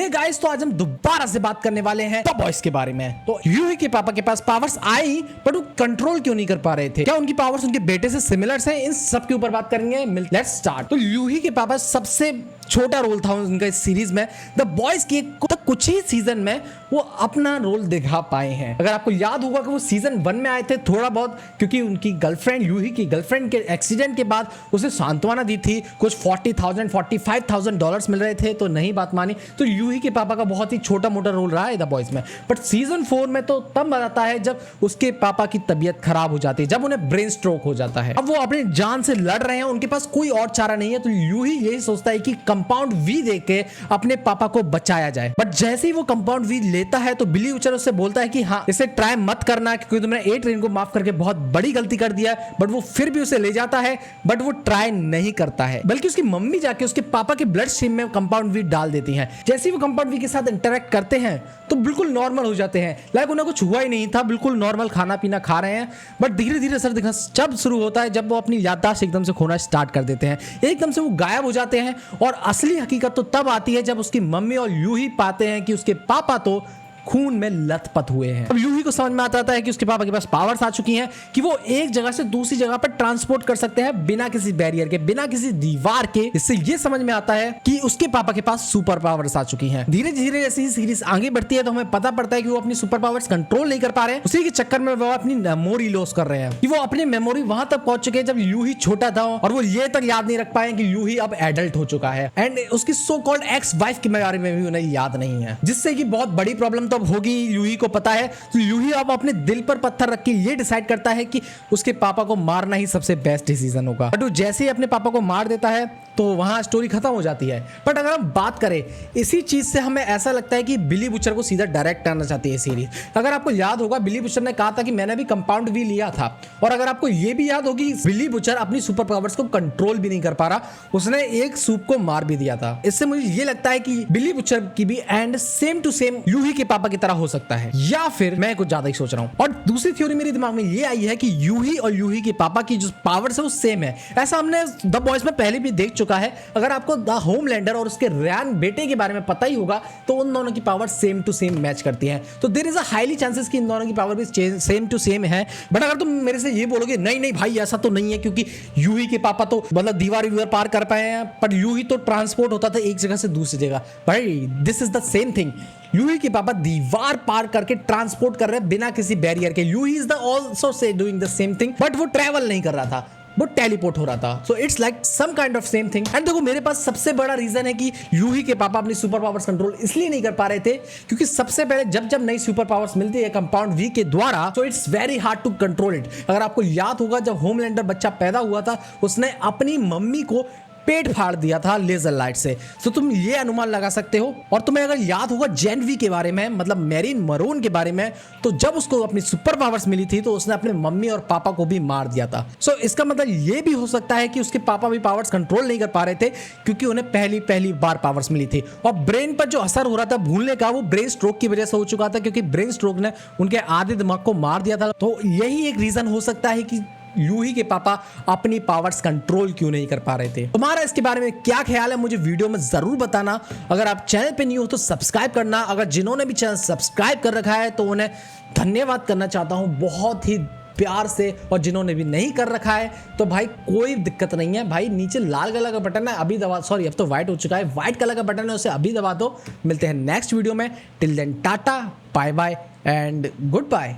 Hey guys, तो आज हम दोबारा से बात करने वाले हैं द बॉयज के बारे में। तो यूही के पापा के पास पावर्स आई, बट वो कंट्रोल क्यों नहीं कर पा रहे थे? क्या उनकी पावर्स उनके बेटे से सिमिलर हैं? इन सब के ऊपर बात करेंगे। Let's start. तो यूही के पापा सबसे छोटा रोल था उनका इस सीरीज में। द बॉयज के कुछ ही सीजन में वो अपना रोल दिखा पाए हैं। अगर आपको याद होगा कि वो सीजन 1 में आए थे थोड़ा बहुत, क्योंकि उनकी गर्लफ्रेंड, यूही की गर्लफ्रेंड के एक्सीडेंट के बाद उसे सांत्वना दी थी। कुछ $45,000 मिल रहे थे, तो नहीं बात मानी। तो यूही के पापा का बहुत ही छोटा मोटा रोल रहा है द बॉयज में। बट सीजन 4 में तो तब आता है जब उसके पापा की तबीयत खराब हो जाती है, जब उन्हें ब्रेन स्ट्रोक हो जाता है। अब वो अपनी जान से लड़ रहे हैं, उनके पास कोई और चारा नहीं है। तो यूही यही सोचता है कि कंपाउंड वी देके अपने पापा को बचाया जाए। बट जैसे ही वो कंपाउंड वी लेता है तो बिली बचर उससे बोलता है कि हाँ, इसे ट्राई मत करना, क्योंकि तुमने ए ट्रेन को माफ करके बहुत बड़ी गलती कर दिया। बट वो फिर भी उसे ले जाता है, बट वो ट्राई नहीं करता है, बल्कि उसकी मम्मी जाके उसके पापा के ब्लड स्ट्रीम में कंपाउंड वी डाल देती है। जैसे ही वो कंपाउंड वी के साथ इंटरेक्ट करते हैं तो बिल्कुल नॉर्मल हो जाते हैं, लाइक उन्हें कुछ हुआ ही नहीं था, बिल्कुल नॉर्मल खाना पीना खा रहे हैं। बट धीरे धीरे असर दिखना जब शुरू होता है, जब वो अपनी याददाश्त एकदम से खोना स्टार्ट कर देते हैं, एकदम से वो गायब हो जाते हैं। और असली हकीकत तो तब आती है जब उसकी मम्मी और यूही पाते हैं कि उसके पापा तो खून में लथपथ हुए हैं। अब यूही को समझ में आता है कि उसके पापा के पास पावर्स आ चुकी हैं कि वो एक जगह से दूसरी जगह पर ट्रांसपोर्ट कर सकते हैं बिना किसी बैरियर के, बिना किसी दीवार के। इससे ये समझ में आता है कि उसके पापा के पास सुपर पावर्स आ चुकी हैं। धीरे धीरे जैसे ही सीरीज आगे बढ़ती है तो हमें पता पड़ता है कि वो अपनी सुपर पावर्स कंट्रोल नहीं कर पा रहे हैं। उसी के चक्कर में वो अपनी मेमोरी लॉस कर रहे हैं, कि वो अपनी मेमोरी वहां तक पहुंच चुके हैं जब यूही छोटा था, और वो ये तक याद नहीं रख पाए कि यूही अब एडल्ट हो चुका है। एंड उसकी सो कॉल्ड एक्स वाइफ के बारे में भी उन्हें याद नहीं है, जिससे कि बहुत बड़ी प्रॉब्लम तो अब होगी। यूही को पता है, तो यूही अब अपने दिल पर पत्थर रख के ये डिसाइड करता है कि उसके पापा को मारना ही सबसे बेस्ट डिसीजन होगा। बट वो जैसे ही अपने पापा को मार देता है तो वहां स्टोरी खत्म हो जाती है। बट अगर हम बात करें इसी चीज से, हमें ऐसा लगता है कि बिली बुचर को सीधा डायरेक्ट करना चाहती है सीरीज। अगर आपको याद होगा, बिली बुचर ने कहा था कि मैंने भी कंपाउंड वी लिया था। और अगर आपको ये भी याद होगी, बिली बुचर अपनी सुपर पावर्स को कंट्रोल भी नहीं कर पा रहा, उसने एक सूप को मार भी दिया था। इससे मुझे ये लगता है कि बिली बुचर की भी एंड सेम टू सेम यूही के पापा की तरह हो सकता है, या फिर मैं कुछ ज्यादा ही सोच रहा हूं। और दूसरी थ्योरी मेरे दिमाग में ये आई है कि यूही और यूही के पापा की जो पावर्स है वो सेम है। ऐसा हमने द बॉयज में पहले भी देख चुका है। अगर आपको द होमलैंडर और उसके रयान बेटे के बारे में पता ही होगा तो उन दोनों की power same to same match करती है। तो there is a highly chances कि इन दोनों की पावर भी सेम टू सेम है। बट अगर तुम मेरे से ये बोलोगे नहीं नहीं भाई ऐसा तो नहीं है, क्योंकि यूही के पापा तो मतलब दीवार पार कर पाए हैं, पर यूही तो ट्रांसपोर्ट होता था एक जगह से दूसरी जगह। भाई this is the same thing. यूही के पापा दीवार पार करके ट्रांसपोर्ट कर रहे हैं बिना किसी बैरियर के। यूही इज द आल्सो से doing the same thing, but वो ट्रैवल नहीं कर रहा था, वो टेलीपोर्ट हो रहा था। So it's like some kind of same thing. And देखो, मेरे पास सबसे बड़ा रीजन है कि यूही के पापा अपनी सुपर पावर्स कंट्रोल इसलिए नहीं कर पा रहे थे क्योंकि सबसे पहले जब जब नई सुपर पावर्स मिलती है कंपाउंड वी के द्वारा, so it's very hard to control it. अगर आपको याद होगा, जब होमलैंडर बच्चा पैदा हुआ था, उसने अपनी मम्मी को पेट फाड़ दिया था लेजर लाइट से। तो तुम ये अनुमान लगा सकते हो। और तुम्हें अगर याद होगा जेन वी के बारे में, मतलब मैरिन मरोन के बारे में, तो जब उसको अपनी सुपर पावर्स मिली थी तो उसने अपने मम्मी और पापा को भी मार दिया था। सो इसका मतलब ये भी हो सकता है कि उसके पापा भी पावर्स कंट्रोल नहीं कर पा रहे थे क्योंकि उन्हें पहली बार पावर्स मिली थी। और ब्रेन पर जो असर हो रहा था भूलने का, वो ब्रेन स्ट्रोक की वजह से हो चुका था, क्योंकि ब्रेन स्ट्रोक ने उनके आधे दिमाग को मार दिया था। तो यही एक रीजन हो सकता है कि यूही के पापा अपनी पावर्स कंट्रोल क्यों नहीं कर पा रहे थे। तुम्हारा इसके बारे में क्या ख्याल है, मुझे वीडियो में जरूर बताना। अगर आप चैनल पे न्यू हो तो सब्सक्राइब करना। अगर जिन्होंने भी चैनल सब्सक्राइब कर रखा है तो उन्हें धन्यवाद करना चाहता हूं बहुत ही प्यार से। और जिन्होंने भी नहीं कर रखा है तो भाई कोई दिक्कत नहीं है भाई, नीचे लाल कलर का बटन है, अभी दबा, सॉरी अब तो व्हाइट हो चुका है, व्हाइट कलर का बटन है, उसे अभी दबा दो। मिलते हैं नेक्स्ट वीडियो में। Till then tata, bye bye and good bye.